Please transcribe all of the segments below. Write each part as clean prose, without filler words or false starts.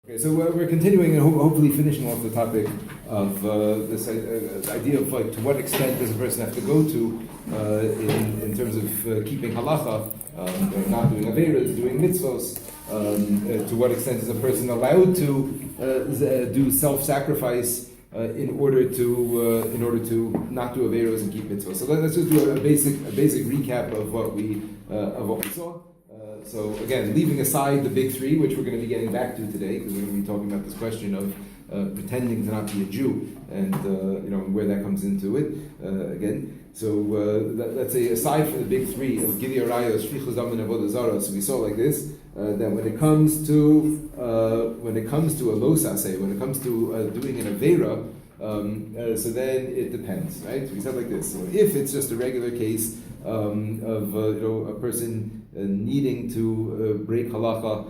Okay, so we're continuing and hopefully finishing off the topic of this idea of like to what extent does a person have to go to in terms of keeping halacha, not doing averas, doing mitzvos. To what extent is a person allowed to do self-sacrifice in order to not do averos and keep mitzvos? So let's just do a basic recap of what we saw. So again, leaving aside the big three, which we're going to be getting back to today, because we're going to be talking about this question of pretending to not be a Jew, and where that comes into it again. So let's say aside from the big three of Gili Arayos, Shvichus Dam and Avodah Zarah, so we saw like this that when it comes to a lo saseh, when it comes to doing an avera, so then it depends, right? So we said like this. So if it's just a regular case of a person needing to break halacha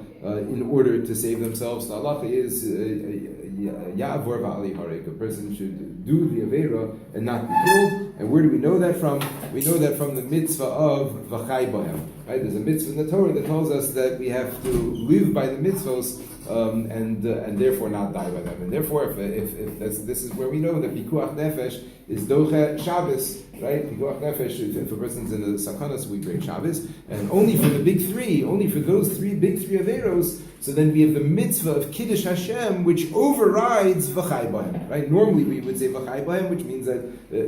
in order to save themselves, the halacha is ya'avor v'ali harek. A person should do the avera and not be killed. And where do we know that from? We know that from the mitzvah of v'chai bahem. Right? There's a mitzvah in the Torah that tells us that we have to live by the mitzvos and therefore not die by them. And therefore, if this is where we know that pikuach nefesh is doche Shabbos, right? Pikuach nefesh, if a person's in the sakanas, we break Shabbos, and only for the big three, only for those big three averos. So then we have the mitzvah of Kiddush Hashem, which overrides v'chai b'hem, right? Normally we would say v'chai b'hem, which means that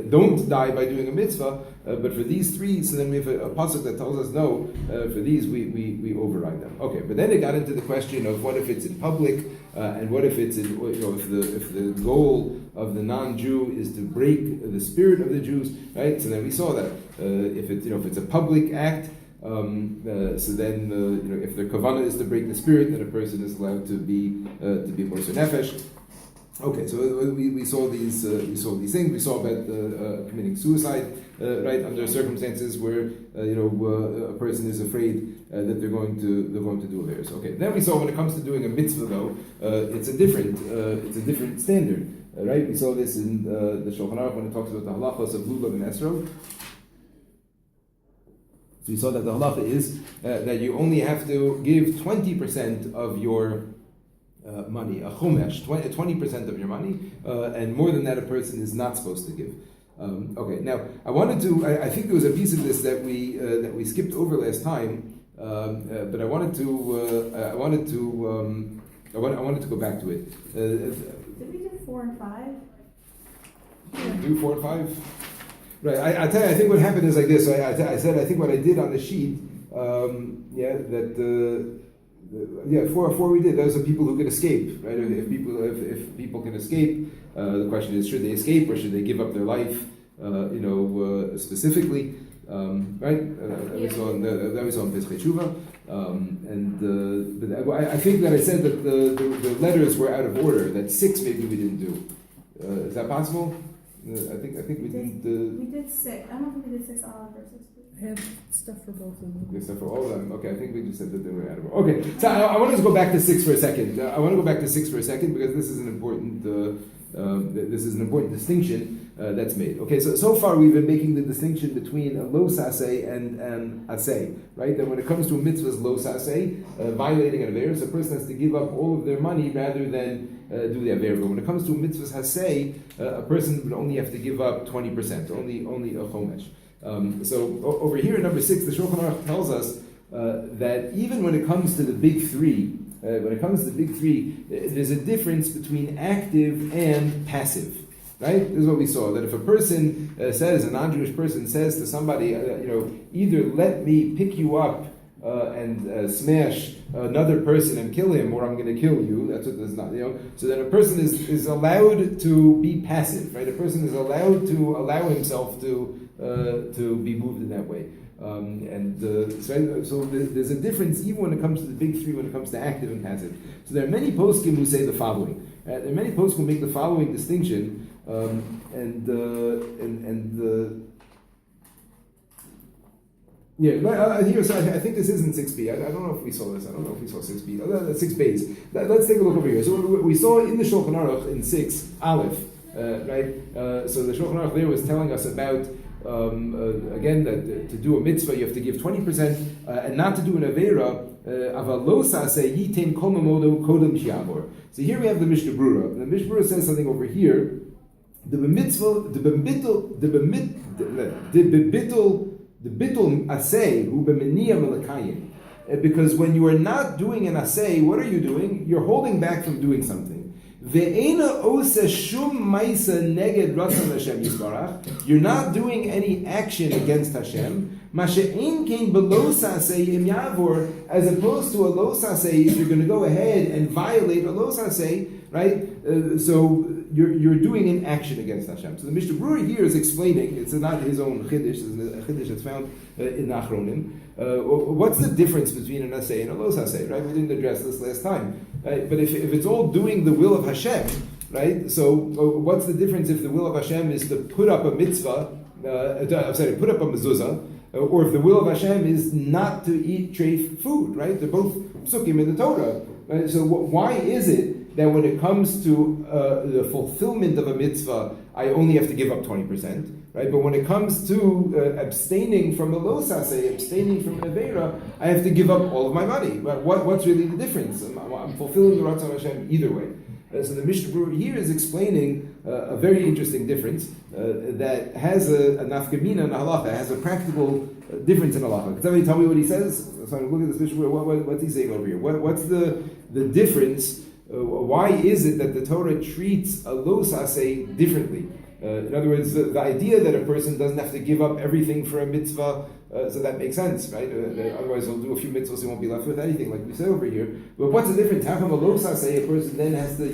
don't die by doing a mitzvah, but for these three, so then we have a pasuk that tells us no, for these we override them. Okay, but then it got into the question of what if it's in public, and what if it's in, if the goal of the non-Jew is to break the spirit of the Jews, right? So then we saw that if it's a public act. So then, if their kavanah is to break the spirit, then a person is allowed to be moser nefesh. Okay, so we saw these things. We saw about committing suicide, right, under circumstances where a person is afraid that they're going to do averos. Okay, then we saw when it comes to doing a mitzvah though, it's a different standard, right? We saw this in the Shulchan Aruch when it talks about the halachos of lulav and esrog. So you saw that the halacha is that you only have to give 20% of your money, a chumesh, 20% of your money, and more than that a person is not supposed to give. Okay, now I think there was a piece of this that we skipped over last time, but I wanted to go back to it. Did we do 4 and 5? Do 4 and 5? Right, I tell you, I think what happened is like this. I said, I think what I did on the sheet, 4 we did. Those are people who can escape, right? If people can escape, the question is, should they escape or should they give up their life, specifically, right? That we saw in Pesach Tshuva, but I think that I said that the letters were out of order. That 6 maybe we didn't do. Is that possible? I think we didn't. We did 6. I don't know if we did 6 olive or 6. I have stuff for both of them. Okay, stuff for all of them. Okay, I think we just said that they were edible. Okay, so I want to go back to 6 for a second. Because this is an important distinction that's made. Okay, so far we've been making the distinction between a lo saseh and aseh, right? That when it comes to a mitzvah's lo saseh, violating an averos, a person has to give up all of their money rather than do the avera. But when it comes to mitzvah's haseh, a person would only have to give up 20%, only a chomesh. So over here in number 6, the Shulchan Aruch tells us that even when it comes to the big three, there's a difference between active and passive. Right? This is what we saw, that if a person a non-Jewish person says to somebody, either let me pick you up and smash another person and kill him, or I'm going to kill you. That's what there's not, So then a person is allowed to be passive, right? A person is allowed to allow himself to be moved in that way. So there's a difference even when it comes to the big three, when it comes to active and passive. So there are many poskim who say the following. There are many poskim who make the following distinction. Here, so I think this isn't 6b. I don't know if we saw this. I don't know if we saw 6b. 6b's. Let's take a look over here. So we saw in the Shulchan Aruch in 6 Aleph, right? So the Shulchan Aruch there was telling us about again, that to do a mitzvah you have to give 20%, and not to do an avera. So here we have the Mishnah Brura. The Mishnah Brura says something over here. The bitul asay hu b'meniya melakayim. Because when you are not doing an asay, what are you doing? You're holding back from doing something. Ve'ena osa shum ma'isa neged ratzon Hashem yisbarach. You're not doing any action against Hashem. Masha'in kein below saseh im yavor, as opposed to a lo saseh, if you're going to go ahead and violate a lo saseh, right? So you're doing an action against Hashem. So the Mishnah Brura here is explaining, it's not his own chiddush, it's a chiddush that's found in Achronim. What's the difference between an asay and a lo saseh, right? We didn't address this last time, right? But if it's all doing the will of Hashem, right? So what's the difference if the will of Hashem is to put up a mitzvah, put up a mezuzah, or if the will of Hashem is not to eat treif food, right? They're both psukim in the Torah. Right? So why is it that when it comes to the fulfillment of a mitzvah, I only have to give up 20%, right? But when it comes to abstaining from a lo saseh, abstaining from an avera, I have to give up all of my money. But what's really the difference? I'm fulfilling the Ratzon Hashem either way. So the Mishnah Brura here is explaining a very interesting difference that has a nafkamina in halacha, has a practical difference in halacha. Can somebody tell me what he says? So I'm looking at this Mishnah Brura. What's he saying over here? What's the difference? Why is it that the Torah treats a lo saseh differently? In other words, the idea that a person doesn't have to give up everything for a mitzvah, so that makes sense, right? Otherwise, he'll do a few mitzvahs, he won't be left with anything, like we said over here. But what's the difference? How come a lo saseh, a person then has to,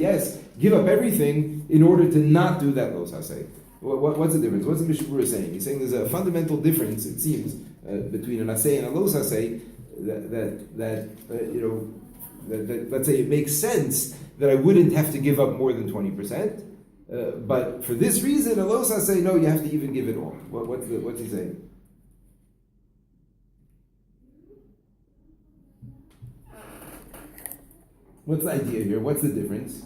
give up everything in order to not do that lo saseh? What's the difference? What's the Mishnah Brura saying? He's saying there's a fundamental difference, it seems, between an aseh and a lo saseh, that let's say it makes sense that I wouldn't have to give up more than 20%. But for this reason, a lo saseh, no, you have to even give it all. What's he saying? What's the idea here? What's the difference?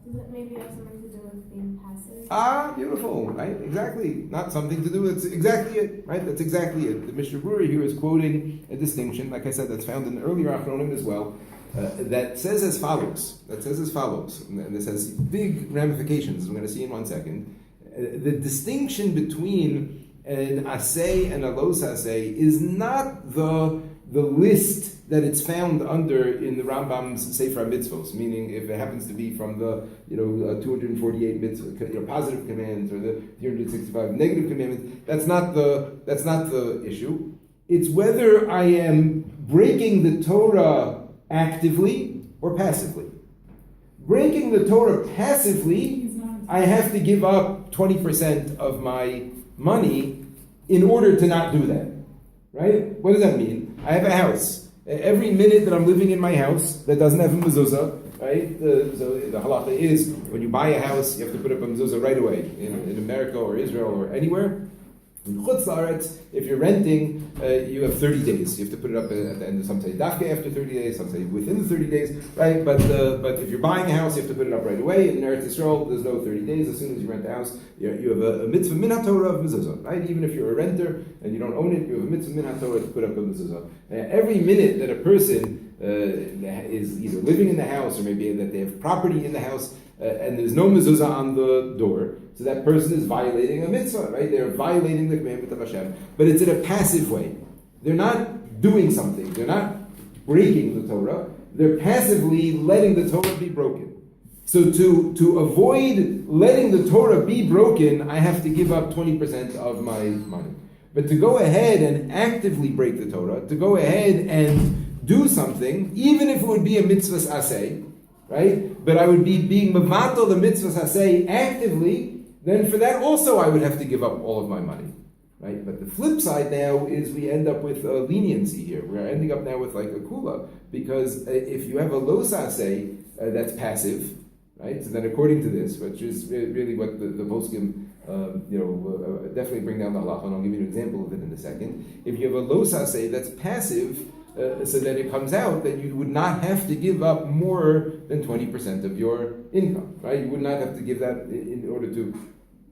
Does it maybe have something to do with being passive? Beautiful, right? Exactly. Not something to do, that's exactly it, right? That's exactly it. The Mishnah Brura here is quoting a distinction, like I said, that's found in earlier Achronim as well, that says as follows, and this has big ramifications, as we're going to see in 1 second. The distinction between an asay and a lo saseh is not the list that it's found under in the Rambam's Sefer HaMitzvos, meaning if it happens to be from the 248 mitzvah, positive commands or the 365 negative commandments. That's not the issue. It's whether I am breaking the Torah actively or passively. Breaking the Torah passively, I have to give up 20% of my money in order to not do that. Right? What does that mean? I have a house. Every minute that I'm living in my house that doesn't have a mezuzah, right? So the halacha is when you buy a house, you have to put up a mezuzah right away in America or Israel or anywhere. In Chutz La'aretz, if you're renting, you have 30 days. You have to put it up at the end. Some say dafke after 30 days, some say within the 30 days, right? But if you're buying a house, you have to put it up right away. In Eretz Yisrael, there's no 30 days. As soon as you rent a house, you have a mitzvah min haTorah of mezuzah, right? Even if you're a renter and you don't own it, you have a mitzvah min haTorah to put up a mezuzah. Every minute that a person is either living in the house or maybe that they have property in the house, and there's no mezuzah on the door, so that person is violating a mitzvah, right? They're violating the commandment of Hashem, but it's in a passive way. They're not doing something. They're not breaking the Torah. They're passively letting the Torah be broken. So to avoid letting the Torah be broken, I have to give up 20% of my money. But to go ahead and actively break the Torah, to go ahead and do something, even if it would be a mitzvah's asay, right? But I would be being mevatel the mitzvah's asay actively, then for that also I would have to give up all of my money, right? But the flip side now is we end up with a leniency here. We're ending up now with like a kula, because if you have a lo saseh that's passive, right? So then according to this, which is really what the poskim definitely bring down the halacha, and I'll give you an example of it in a second. If you have a lo saseh that's passive, so that it comes out that you would not have to give up more than 20% of your income, right? You would not have to give that in order to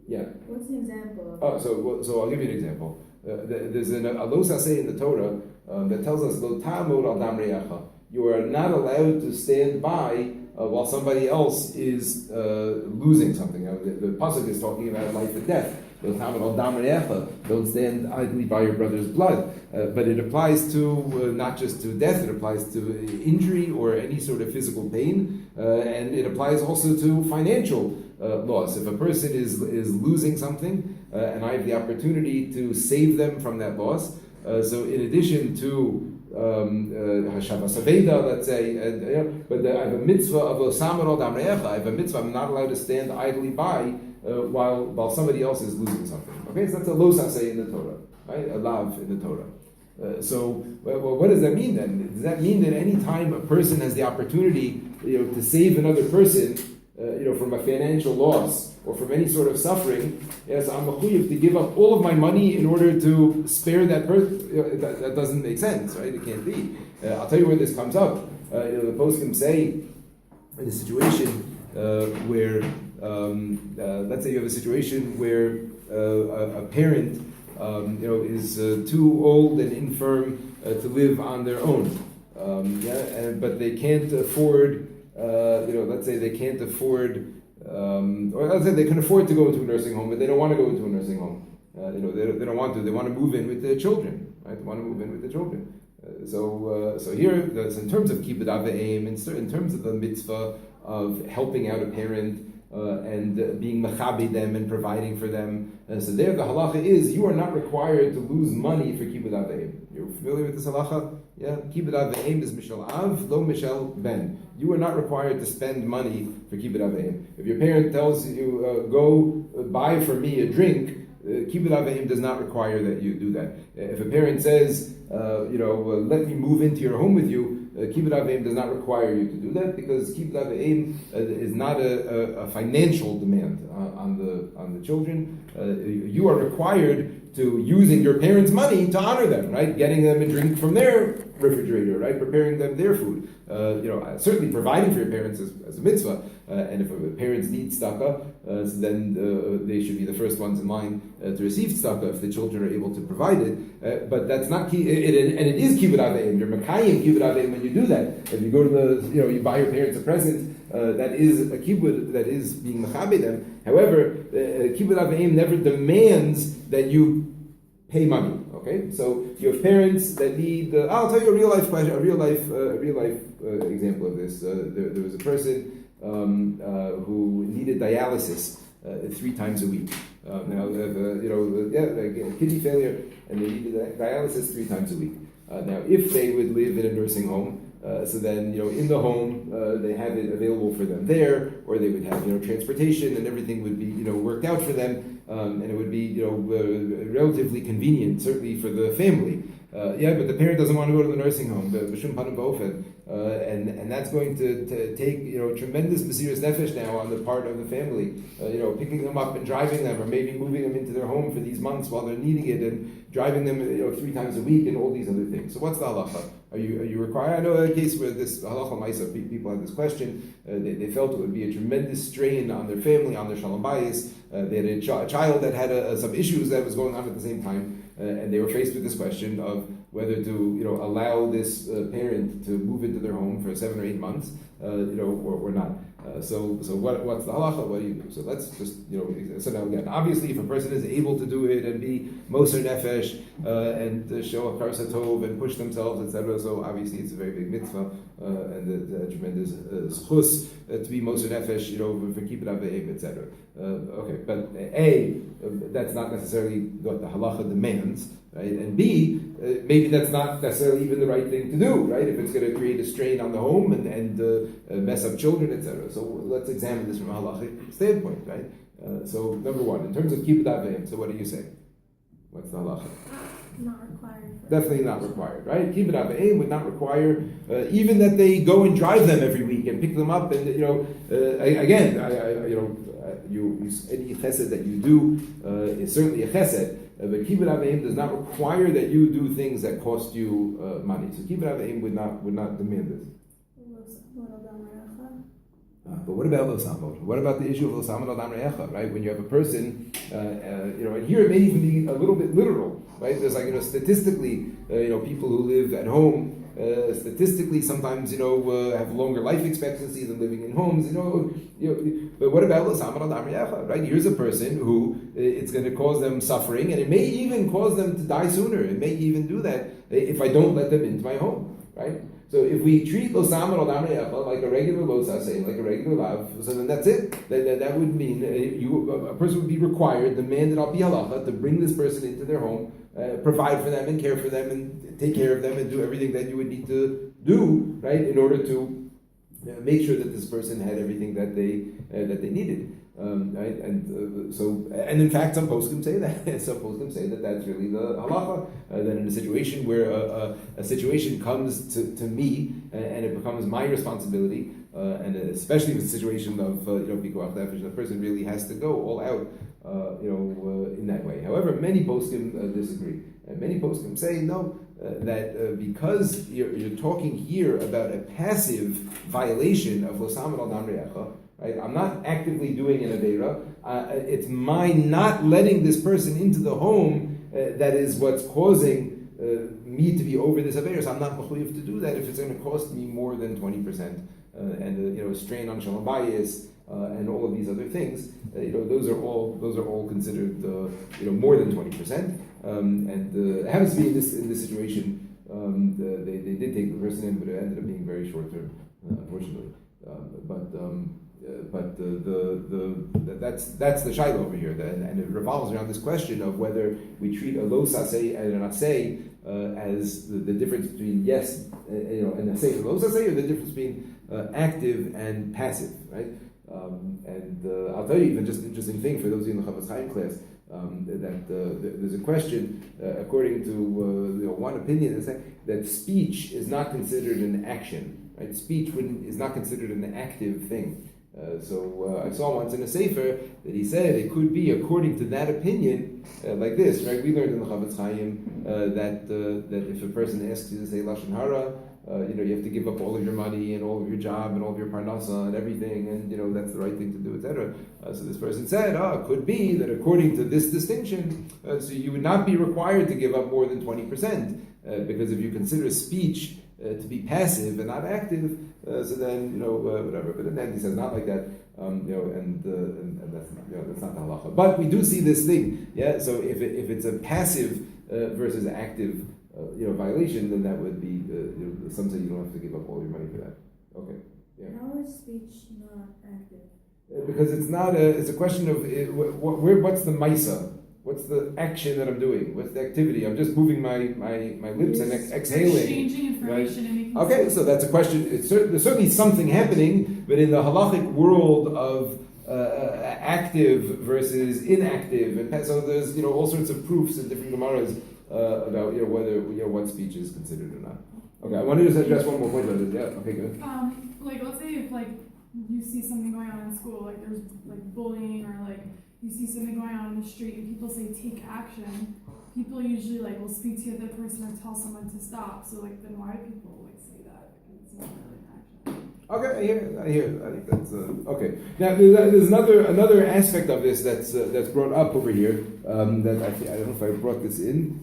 Yeah. What's an example? Oh, so I'll give you an example. There's a los aseh in the Torah that tells us lo ta'amod al dam re'acha. You are not allowed to stand by while somebody else is losing something. The pasuk is talking about life and death. Lo ta'amod al dam re'acha. Don't stand idly by your brother's blood. But it applies to not just to death. It applies to injury or any sort of physical pain, and it applies also to financial loss. If a person is losing something, and I have the opportunity to save them from that loss, so in addition to Hashavas Aveda, let's say, but I have a mitzvah of Osamer al Dam Re'echa. I have a mitzvah. I'm not allowed to stand idly by while somebody else is losing something. Okay, so that's a los aseh in the Torah, right? A lav in the Torah. What does that mean then? Does that mean that any time a person has the opportunity, to save another person, from a financial loss or from any sort of suffering, yes, I'm mechuyev to give up all of my money in order to spare that person? That doesn't make sense, right? It can't be. I'll tell you where this comes up. The poskim say in a situation where, let's say you have a situation where a parent, is too old and infirm to live on their own, but they can't afford. Let's say they can't afford, or let's say they can afford to go into a nursing home, but they don't want to go into a nursing home. They don't want to. They want to move in with the children, right? They want to move in with the children. So here, in terms of kibbud av v'eim, in terms of the mitzvah of helping out a parent and being mechabe them and providing for them. So there, the halacha is you are not required to lose money for kibbud av v'eim. You're familiar with this halacha? Yeah, kibbud av v'eim is mishal av, lo mishal ben. You are not required to spend money for kibbud av v'eim. If your parent tells you, go buy for me a drink, kibbud av v'eim does not require that you do that. If a parent says, let me move into your home with you, kibbud av v'eim does not require you to do that, because kibbud av v'eim is not a financial demand on the children. You are required to using your parents' money to honor them, right? Getting them a drink from their refrigerator, right? Preparing them their food. Certainly providing for your parents as a mitzvah. And if parents need tzedakah, then they should be the first ones in line to receive tzedakah if the children are able to provide it. But that's not and it is kibbud av v'eim. You're mekayim kibbud av v'eim when you do that. If you go to you buy your parents a present, that is a kibbud, that is being mechabe them. However, kibbud av v'eim never demands that you pay money. Okay, so you have parents that need. I'll tell you a real life question, a real life example of this. There was a person who needed dialysis 3 times a week. Now, kidney failure, and they needed dialysis 3 times a week. Now, if they would live in a nursing home, so then in the home they have it available for them there, or they would have transportation, and everything would be worked out for them. And it would be, relatively convenient, certainly for the family. But the parent doesn't want to go to the nursing home, and that's going to take, tremendous mesirus nefesh now on the part of the family. Picking them up and driving them, or maybe moving them into their home for these months while they're needing it, and driving them, 3 times a week, and all these other things. So what's the halacha? Are you required? I know a case where this halacha ma'isa, people had this question. They felt it would be a tremendous strain on their family, on their shalom bayis. They had a child that had some issues that was going on at the same time, and they were faced with this question of whether to allow this parent to move into their home for 7 or 8 months, or not. So what's the halacha? What do you do? So let's just so now again, obviously, if a person is able to do it and be moser nefesh and show a karsa tov and push themselves, etc. So obviously, it's a very big mitzvah and a tremendous schus to be moser nefesh, for kibbud av v'eim, etc. Okay, but that's not necessarily what the halacha demands, right? And B, maybe that's not necessarily even the right thing to do, right? If it's going to create a strain on the home and mess up children, etc. So let's examine this from a halachic standpoint, right? So number one, in terms of kibbud av v'eim, so what do you say? What's the halacha? Not required. Definitely not required, right? Kibbud av v'eim would not require even that they go and drive them every week and pick them up, and any chesed that you do is certainly a chesed, but kibbud av v'eim does not require that you do things that cost you money. So kibbud av v'eim would not demand this. But what about Lo Samod? What about the issue of Lo Samod Al Dam Re'echa, right? When you have a person, and here it may even be a little bit literal, right? There's like, statistically, people who live at home, statistically sometimes, have longer life expectancy than living in homes, but what about Lo Samod Al Dam Re'echa, right? Here's a person who, it's going to cause them suffering, and it may even cause them to die sooner. It may even do that if I don't let them into my home, right? So if we treat Lo Samad Al Dam Re'echa like a regular Lo Saseh, like a regular Lav, so then that's it. That would mean a person would be required, demanded al pi halacha, to bring this person into their home, provide for them and care for them and take care of them and do everything that you would need to do, right, in order to make sure that this person had everything that they needed. Right, and in fact, some poskim say that. Some poskim say that that's really the halacha. That in a situation where a situation comes to me and it becomes my responsibility, and especially if it's a situation of pikuach nefesh, the person really has to go all out, in that way. However, many poskim disagree, and many poskim say no. That because you're talking here about a passive violation of Lo Samad Al Dam Re'echa. Right? I'm not actively doing an Aveira. It's my not letting this person into the home that is what's causing me to be over this Aveira. So I'm not mechuyev to do that if it's going to cost me more than 20%. And strain on Shalom Bayis and all of these other things. Those are all considered more than 20%. And it happens to be in this situation. They did take the person in, but it ended up being very short term, unfortunately. But that's the shaila over here, and it revolves around this question of whether we treat a lo saseh and an aseh as the difference between yes, an aseh and lo saseh, or the difference between active and passive, right? I'll tell you even just an interesting thing for those of you in the Chavetz Chaim class. That there's a question, according to one opinion, that speech is not considered an action. Right? Speech is not considered an active thing. So I saw once in a sefer that he said it could be, according to that opinion, like this. Right? We learned in the Chavetz Chaim that if a person asks you to say lashon hara, you have to give up all of your money and all of your job and all of your parnasa and everything, and that's the right thing to do, etc. So this person said, it could be that according to this distinction, so you would not be required to give up more than 20%, because if you consider speech to be passive and not active, so then whatever. But in the end, he says not like that, and that's not the halacha. But we do see this thing, yeah. So if it's a passive versus active violation, then that would be some say you don't have to give up all your money for that. Okay, yeah. How is speech not active? Because it's a question of what's the maisa. What's the action that I'm doing? What's the activity? I'm just moving my lips and exhaling. Exchanging information, right? And making okay, so that's a question. There's certainly something happening, but in the halachic world of active versus inactive, and so there's all sorts of proofs in different gemaras about whether what speech is considered or not. Okay, I wanted to address one more point about this. Yeah. Okay, good. Let's say if you see something going on in school, like there's bullying, or you see something going on in the street and people say take action, people usually will speak to the other person or tell someone to stop. So then why do people say that? It's not really an action. Okay, I hear. I think that's okay. Now there's another aspect of this that's brought up over here that I don't know if I brought this in.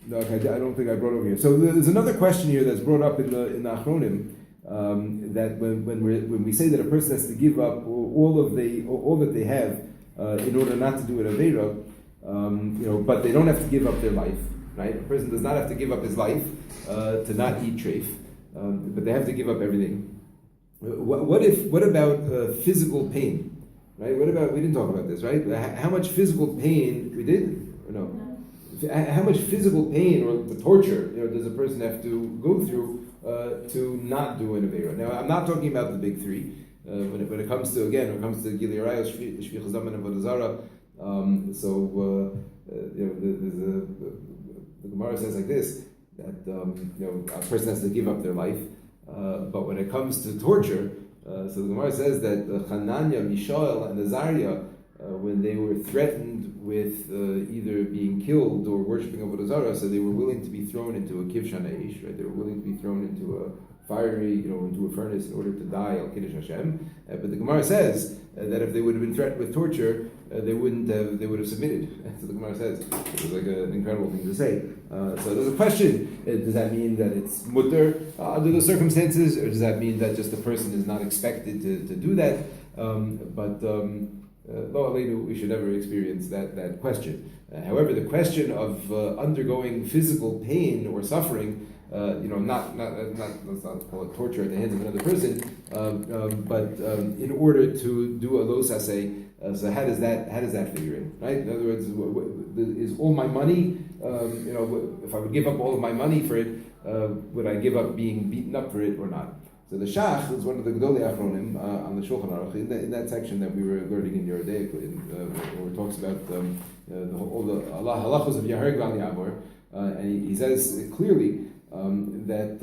No, okay, I don't think I brought it over here. So there's another question here that's brought up in the Achronim, that when we say that a person has to give up all that they have in order not to do an aveira, but they don't have to give up their life, right? A person does not have to give up his life to not eat treif, but they have to give up everything. What about physical pain, right? We didn't talk about this, right? How much physical pain we did or no? How much physical pain or the torture does a person have to go through to not do an aveira? Now, I'm not talking about the big three. When it comes to Gilui Arayos, Shvichas Daman, and Avodah Zarah, the Gemara says like this, that a person has to give up their life, but when it comes to torture, so the Gemara says that Hananya, Mishael, and Azariah, when they were threatened with either being killed or worshipping Avodah Zarah, so they were willing to be thrown into a kivshan eish, right? They were willing to be thrown into a fiery, into a furnace in order to die al kiddush Hashem. But the Gemara says that if they would have been threatened with torture, they would have submitted. So the Gemara says it was like an incredible thing to say. So there's a question: does that mean that it's mutter under the circumstances, or does that mean that just the person is not expected to do that? Lo aleinu, we should never experience that question. However, the question of undergoing physical pain or suffering, let's not call it torture at the hands of another person, but in order to do a lo saseh, so how does that figure in, right? In other words, is all my money, if I would give up all of my money for it, would I give up being beaten up for it or not? So the Shach is one of the Gedolei Achronim on the Shulchan Aruch in that section that we were learning in Yerodei, where it talks about all the halachos of Yaher Gal Yamor, and he says clearly that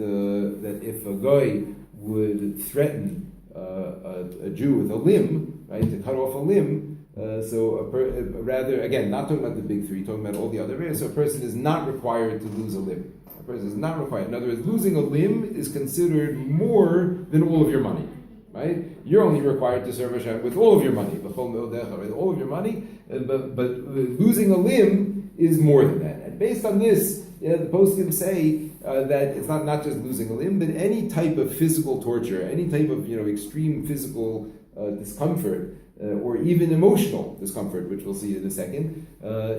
if a guy would threaten a Jew with a limb, right, to cut off a limb, rather, again, not talking about the big three, talking about all the other areas, so a person is not required to lose a limb. Is not required. In other words, losing a limb is considered more than all of your money, right? You're only required to serve Hashem with all of your money, all of your money, but losing a limb is more than that. And based on this, the poskim say that it's not just losing a limb, but any type of physical torture, any type of extreme physical discomfort, or even emotional discomfort, which we'll see in a second,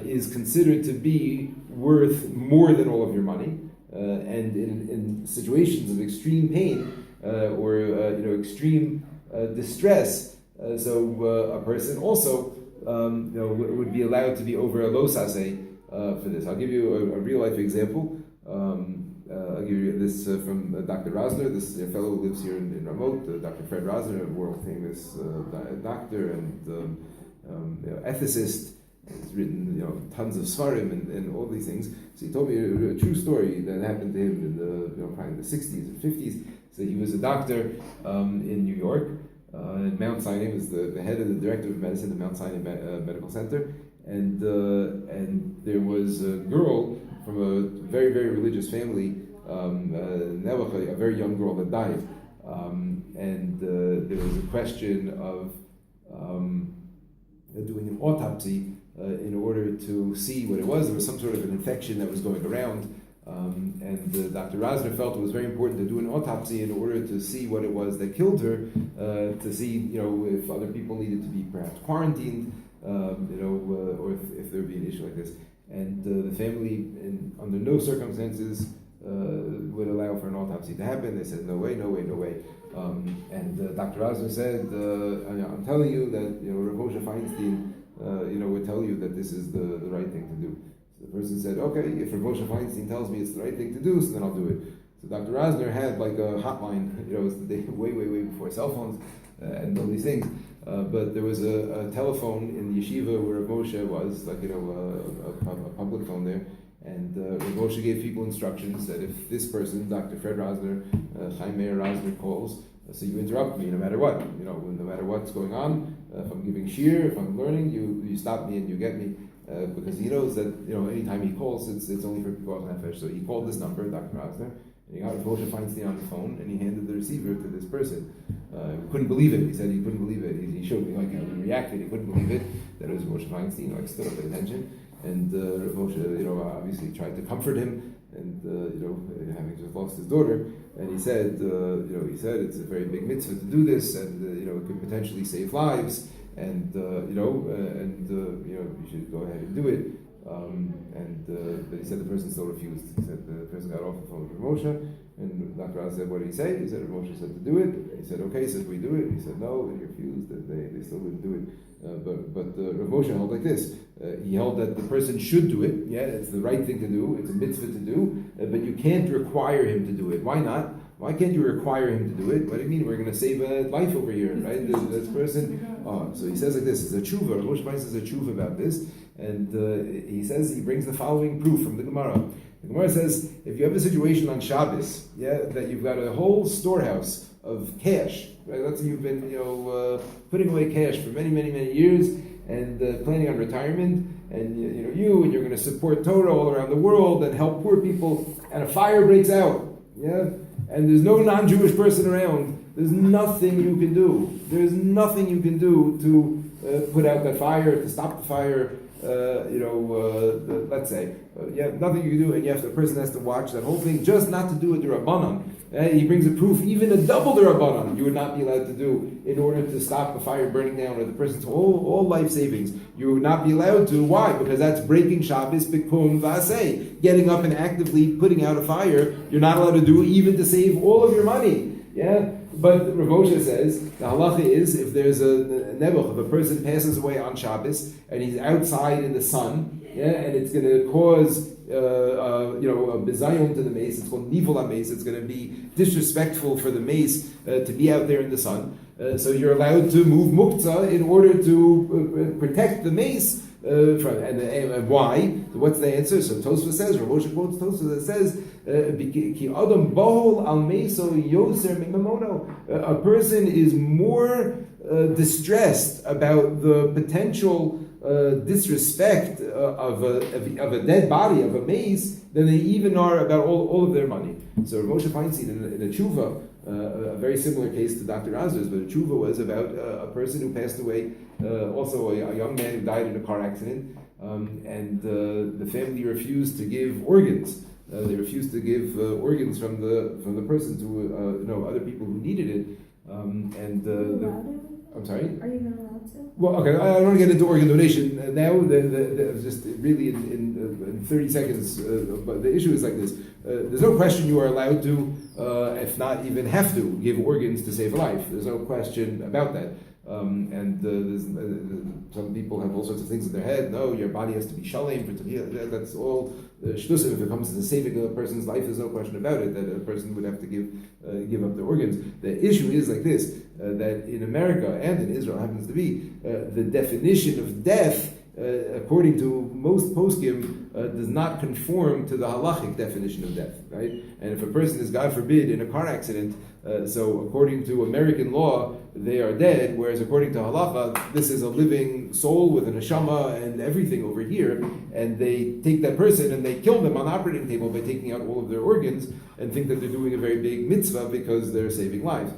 is considered to be worth more than all of your money. And in situations of extreme pain or extreme distress, so a person also would be allowed to be over a lo saseh for this. I'll give you a real life example. I'll give you this from Dr. Rosner. This is a fellow who lives here in Ramot, Dr. Fred Rosner, a world famous doctor and ethicist. He's written, tons of svarim and all these things. So he told me a true story that happened to him in the, probably in the 60s and 50s. So he was a doctor in New York. And Mount Sinai was the head of the director of medicine at Mount Sinai Medical Center. And there was a girl from a very, very religious family, a very young girl that died. And there was a question of doing an autopsy in order to see what it was. There was some sort of an infection that was going around, and Dr. Rosner felt it was very important to do an autopsy in order to see what it was that killed her, to see if other people needed to be perhaps quarantined, or if there would be an issue like this. And the family, under no circumstances, would allow for an autopsy to happen. They said, no way. And Dr. Rosner said, I'm telling you that Rav Moshe Feinstein would tell you that this is the right thing to do. So the person said, okay, if Rav Moshe Feinstein tells me it's the right thing to do, so then I'll do it. So Dr. Rosner had like a hotline, it was the day way before cell phones and all these things. But there was a telephone in the yeshiva where Rav Moshe was, like a public phone there. And Rav Moshe gave people instructions that if this person, Dr. Fred Rosner, Chaim Meir Rosner calls, so you interrupt me no matter what, no matter what's going on. If I'm giving shir, if I'm learning, you stop me and you get me, because he knows that anytime he calls, it's only for Pikuach Nefesh. So he called this number, Dr. Rosner, and he got Moshe Feinstein on the phone, and he handed the receiver to this person. He couldn't believe it. He said he couldn't believe it. He showed me he reacted. He couldn't believe it that it was Moshe Feinstein. Stood up at attention. And Rav Moshe, obviously tried to comfort him, and having just lost his daughter, and he said, it's a very big mitzvah to do this, and it could potentially save lives, and you should go ahead and do it. But he said the person still refused. He said the person got off the phone with Rav Moshe, and Dr. Oz said, what did he say? He said Rav Moshe said to do it. He said, okay, so we do it. He said no, and he refused, and they still didn't do it. But Rav Moshe held like this. He held that the person should do it. Yeah, it's the right thing to do. It's a mitzvah to do. But you can't require him to do it. Why not? Why can't you require him to do it? What do you mean? We're going to save a life over here, right? This person. So he says like this. It's a tshuva. Rav Moshe says a tshuva about this, and he brings the following proof from the Gemara. The Gemara says, if you have a situation on Shabbos, that you've got a whole storehouse of cash, right? Let's say you've been, putting away cash for many, many, many years, and planning on retirement, and you're going to support Torah all around the world and help poor people, and a fire breaks out, yeah, and there's no non-Jewish person around. There's nothing you can do. There's nothing you can do to put out that fire, to stop the fire. Let's say, nothing you can do, and the person has to watch that whole thing, just not to do it Rabbanan. He brings a proof, even a double the Rabbanan, you would not be allowed to do in order to stop the fire burning down or the person's all life savings. You would not be allowed to. Why? Because that's breaking Shabbos, Bikum Vaseh. Getting up and actively putting out a fire, you're not allowed to do even to save all of your money. Yeah? But Rav Moshe says the halacha is if there's a nebuch, if a person passes away on Shabbos and he's outside in the sun, and it's going to cause a bizayon to the mace. It's called nivul mace. It's going to be disrespectful for the mace to be out there in the sun. So you're allowed to move muktzah in order to protect the mace. And why? What's the answer? So Tosfos says, Rav Moshe quotes Tosfos that says, "Ki adam bohol al meso yoser mimamono." A person is more distressed about the potential disrespect of a dead body, of a mace, than they even are about all of their money. So Rav Moshe Feinstein in a tshuva, a very similar case to Dr. Azar's, but a tshuva was about a person who passed away, also a young man who died in a car accident, and the family refused to give organs. They refused to give organs from the person to other people who needed it. I'm sorry? Are you not allowed to? Well, okay, I don't want to get into organ donation now. Just really in 30 seconds, but the issue is like this. There's no question you are allowed to, if not even have to, give organs to save a life. There's no question about that. Some people have all sorts of things in their head. No, your body has to be shalem. That's all shtusim. If it comes to saving a person's life, there's no question about it that a person would have to give up their organs. The issue is like this: that in America and in Israel happens to be the definition of death, according to most poskim, does not conform to the halachic definition of death. Right? And if a person is, God forbid, in a car accident, so according to American law, they are dead, whereas according to halacha, this is a living soul with a neshama and everything over here, and they take that person and they kill them on the operating table by taking out all of their organs and think that they're doing a very big mitzvah because they're saving lives.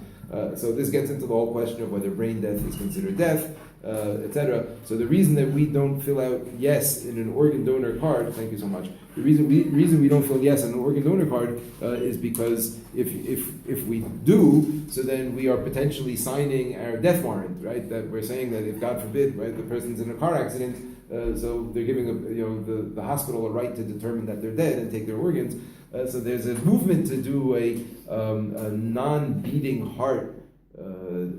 So this gets into the whole question of whether brain death is considered death, etc. So the reason that we don't fill out yes in an organ donor card, thank you so much. The reason we don't fill yes on an organ donor card is because if we do, so then we are potentially signing our death warrant, right? That we're saying that if God forbid, right, the person's in a car accident, so they're giving the hospital a right to determine that they're dead and take their organs. So there's a movement to do a non-beating heart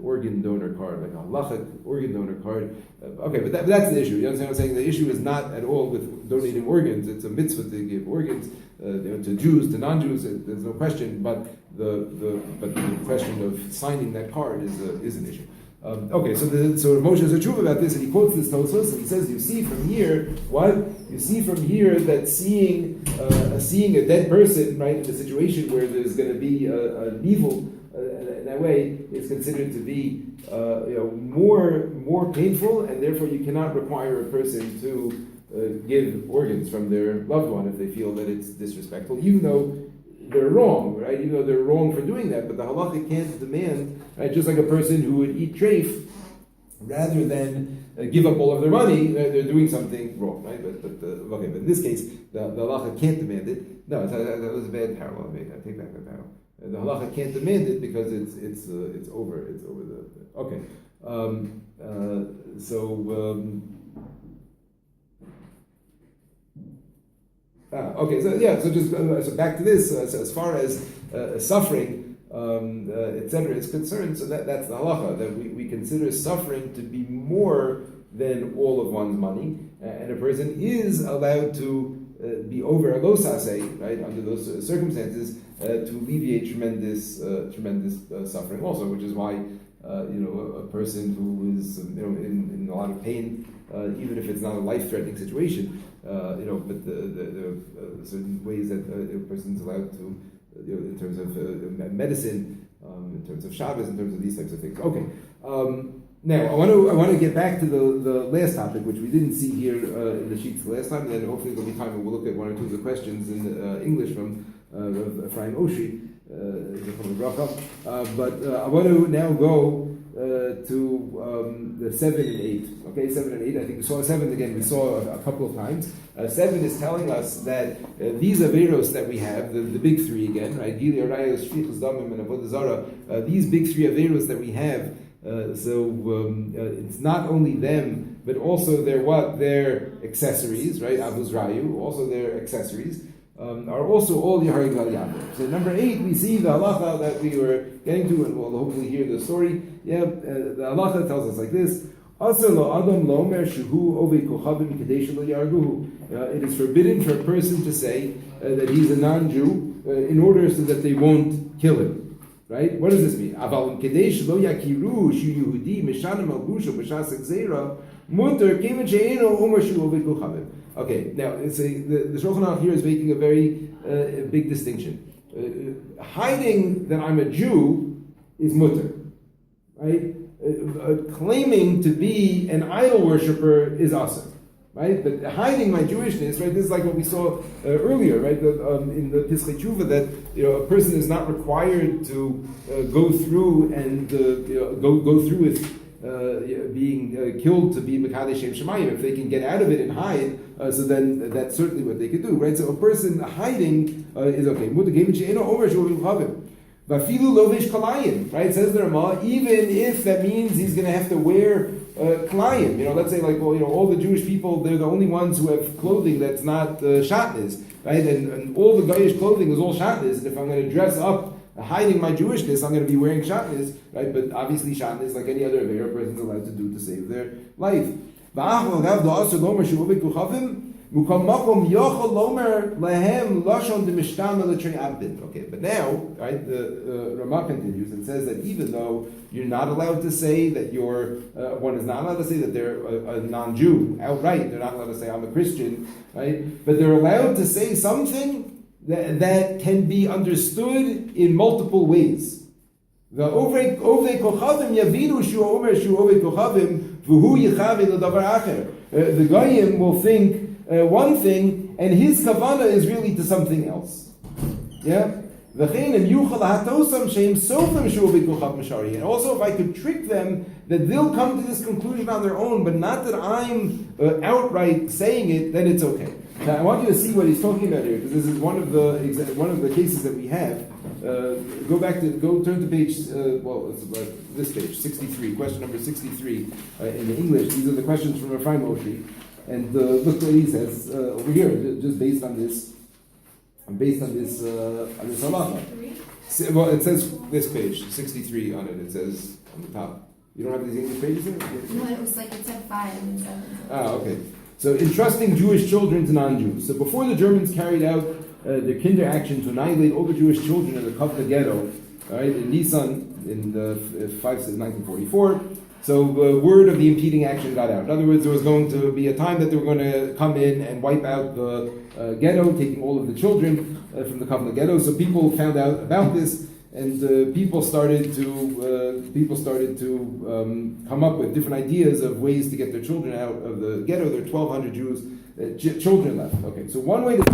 organ donor card, like a halachic organ donor card. But that's the issue. You understand what I'm saying? The issue is not at all with donating organs. It's a mitzvah to give organs to Jews, to non-Jews. There's no question. But the question of signing that card is an issue. So Moshe has a truth about this, and he quotes this Tosfos, and he says, "You see from here what? You see from here that seeing a dead person, right, in a situation where there's going to be an evil in that way is considered to be more painful, and therefore you cannot require a person to give organs from their loved one if they feel that it's disrespectful, even though they're wrong, right? Even though they're wrong for doing that, but the halacha can't demand, right? Just like a person who would eat treif rather than give up all of their money, they're doing something wrong, right? But in this case, the halacha can't demand it. No, that was a bad parallel. I take back that parallel. The halacha can't demand it because it's over the okay. So back to this. So as far as suffering, etc., is concerned, so that's the halacha, that we consider suffering to be more than all of one's money, and a person is allowed to be over a losase, right, under those circumstances, to alleviate tremendous suffering also, which is why a person who is in a lot of pain, even if it's not a life-threatening situation, but the certain ways that a person's allowed to, in terms of medicine, in terms of Shabbos, in terms of these types of things. Okay. Now, I want to get back to the last topic, which we didn't see here in the sheets last time, and then hopefully there'll be time and we'll look at one or two of the questions in English from Ephraim Oshri, but I want to now go to the 7 and 8. Okay, 7 and 8. I think we saw 7 again. We saw a couple of times. 7 is telling us that these averos that we have, the big three again, right? Gili Arayos, Shfichus Damim, and Avodah Zarah. These big three averos that we have. It's not only them, but also their accessories, right? Avuz Rayu, also their accessories. Are also all Yeharig Val Yaakov. So number 8, we see the halacha that we were getting to, and we'll hopefully hear the story. The halacha tells us like this: it is forbidden for a person to say that he's a non-Jew in order so that they won't kill him. Right? What does this mean? Okay, now the Shulchan Aruch here is making a very big distinction. Hiding that I'm a Jew is mutter, right? Claiming to be an idol worshiper is asur, right? But hiding my Jewishness, right? This is like what we saw earlier, right? In the Pischei Tshuva, that a person is not required to go through and go through with. Being killed to be Mekadesh Shem Shemayim. If they can get out of it and hide, so then that's certainly what they could do, right? So a person hiding is okay. Right? Says the Ramah, even if that means he's going to have to wear kalayim. Let's say all the Jewish people, they're the only ones who have clothing that's not shatnez, right? And all the Goyish clothing is all shatnez. And if I'm going to dress up hiding my Jewishness, I'm going to be wearing shatnez, right? But obviously shatnez, like any other Aveira, a person's allowed to do to save their life. Okay, but now, right, the Ramah continues and says that even though you're not allowed to say that one is not allowed to say that they're a non-Jew outright, they're not allowed to say I'm a Christian, right? But they're allowed to say something that can be understood in multiple ways. The Goyim will think one thing, and his kavanah is really to something else. Yeah? And also, if I could trick them, that they'll come to this conclusion on their own, but not that I'm outright saying it, then it's okay. Now, I want you to see what he's talking about here, because this is one of the cases that we have. Turn to page, it's this page, 63, question number 63 in the English. These are the questions from Ephraim Oshri. And look what he says over here, just based on this halacha. Well, it says this page, 63 on it. It says on the top. You don't have these English pages here? No, it was like it said 5 and 7. Okay. So, entrusting Jewish children to non-Jews. So, before the Germans carried out their kinder action to annihilate all the Jewish children in the Kovna ghetto, right, in Nisan in 1944. So the word of the impeding action got out. In other words, there was going to be a time that they were going to come in and wipe out the ghetto, taking all of the children from the Kovna ghetto. So people found out about this, and people started to come up with different ideas of ways to get their children out of the ghetto. There are 1,200 Jews children left. Okay, so one way to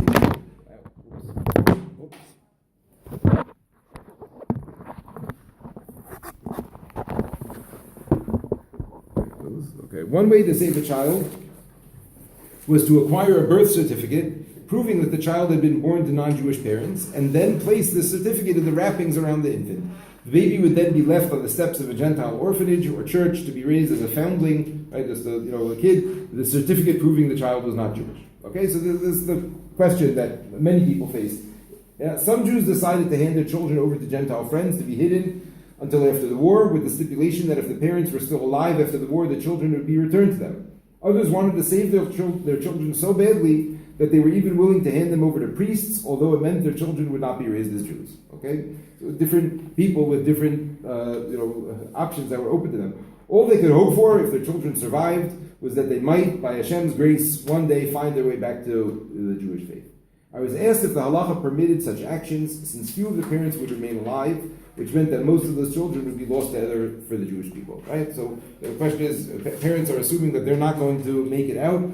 One way to save a child was to acquire a birth certificate proving that the child had been born to non-Jewish parents, and then place the certificate in the wrappings around the infant. The baby would then be left on the steps of a Gentile orphanage or church to be raised as a foundling, right? Just a kid. The certificate proving the child was not Jewish. Okay, so this is the question that many people face. Some Jews decided to hand their children over to Gentile friends to be hidden until after the war, with the stipulation that if the parents were still alive after the war, the children would be returned to them. Others wanted to save their children so badly that they were even willing to hand them over to priests, although it meant their children would not be raised as Jews. Okay, so different people with different options that were open to them. All they could hope for, if their children survived, was that they might, by Hashem's grace, one day find their way back to the Jewish faith. I was asked if the halacha permitted such actions, since few of the parents would remain alive, which meant that most of those children would be lost together for the Jewish people, right? So the question is, parents are assuming that they're not going to make it out.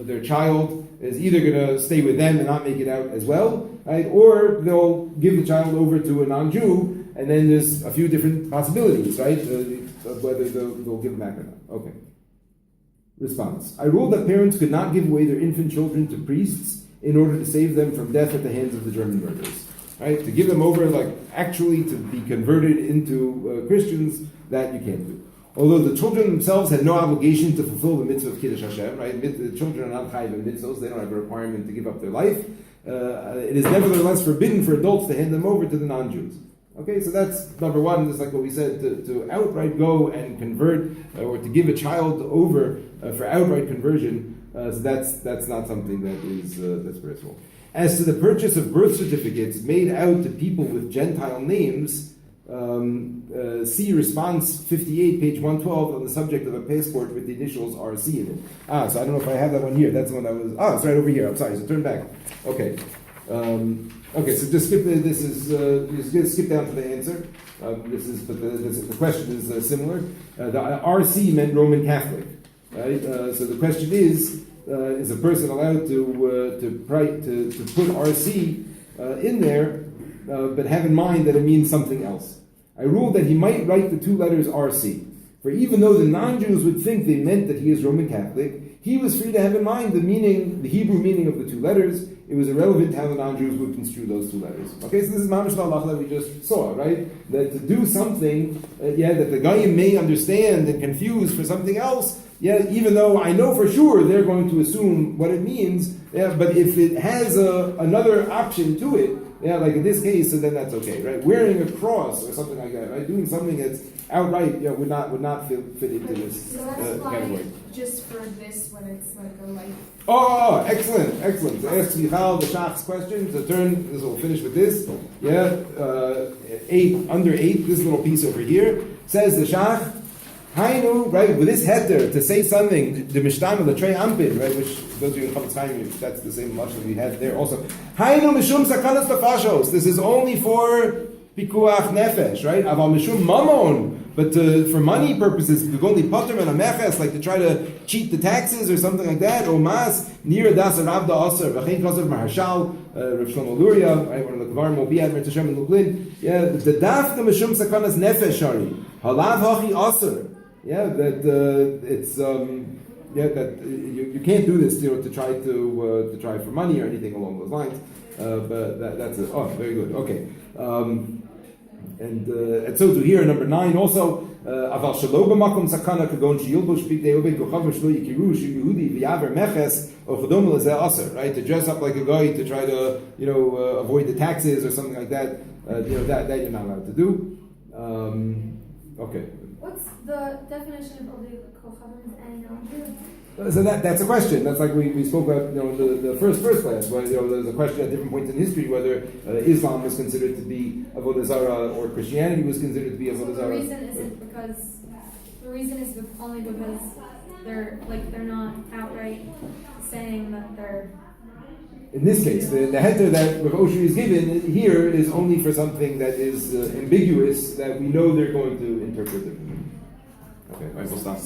Their child is either going to stay with them and not make it out as well, right? Or they'll give the child over to a non-Jew, and then there's a few different possibilities, right? Of whether they'll give them back or not. Okay. Response. I ruled that parents could not give away their infant children to priests in order to save them from death at the hands of the German murderers. Right? To give them over, like actually to be converted into Christians, that you can't do. Although the children themselves had no obligation to fulfill the mitzvah of Kiddush Hashem, right? The children are not chayiv in mitzvahs, they don't have a requirement to give up their life. It is nevertheless forbidden for adults to hand them over to the non-Jews. Okay, so that's number one. Just like what we said, to outright go and convert, or to give a child over for outright conversion. So that's not something that is that's permissible. As to the purchase of birth certificates made out to people with Gentile names, see response 58, page 112 on the subject of a passport with the initials RC in it. So I don't know if I have that one here. That's the one that was. It's right over here. I'm sorry. So turn back. Okay. Okay, so just skip this is just gonna skip down to the answer. The question is similar. The RC meant Roman Catholic, right? So the question is a person allowed to put RC in there, but have in mind that it means something else? I ruled that he might write the two letters RC, for even though the non-Jews would think they meant that he is Roman Catholic, he was free to have in mind the Hebrew meaning of the two letters. It was irrelevant how the non-Jews would construe those two letters. Okay, so this is mamash halacha that we just saw, right? That to do something, that the Goyim may understand and confuse for something else, even though I know for sure they're going to assume what it means, but if it has another option to it, like in this case, so then that's okay, right? Wearing a cross or something like that, right? Doing something that's outright, would not fit into this So that's category. just for this when it's like a life. Oh, excellent. So ask Michal the Shach's question. So this will finish with this. Under 8, this little piece over here, says the Shach, Hainu, right, with this heter, to say something, the Mishnah, the Trey Ampin, right, which those of you in Chavetz Chaim, that's the same much that we have there also. Hainu Mishum Sakanas Lefashos. This is only for Pikuach Nefesh, right? Aval Mishum Mamon. But for money purposes, only pater and ameches, like to try to cheat the taxes or something like that, or mas near das rabda aser v'chein kasav maharshal Rav Shlomo Luria, right? One of the kavarim will be at Mirz Hashem in Lublin. The daf the mishum sakanas nefesh shari halav hachi aser. That it's that you can't do this, to try for money or anything along those lines. But that's it. Oh, very good. Okay. And so to here, number 9 also, aval shelo b'makom sakana kagon sheyilbosh bigdei obed kochav shlo yikiru sheyehudi v'yaver meches or chodom lezeh aser, right? To dress up like a guy to try to avoid the taxes or something like that. That you're not allowed to do. Okay. What's the definition of obed kochavim and non-Jew? So that's a question. That's like we spoke about, the first class, where there's a question at different points in history whether Islam was considered to be avodah zarah or Christianity was considered to be avodah zarah. The reason is only because they're not outright saying that they're. In this case, the heter that Rav Oshri is given here is only for something that is ambiguous, that we know they're going to interpret it. Okay, I will stop.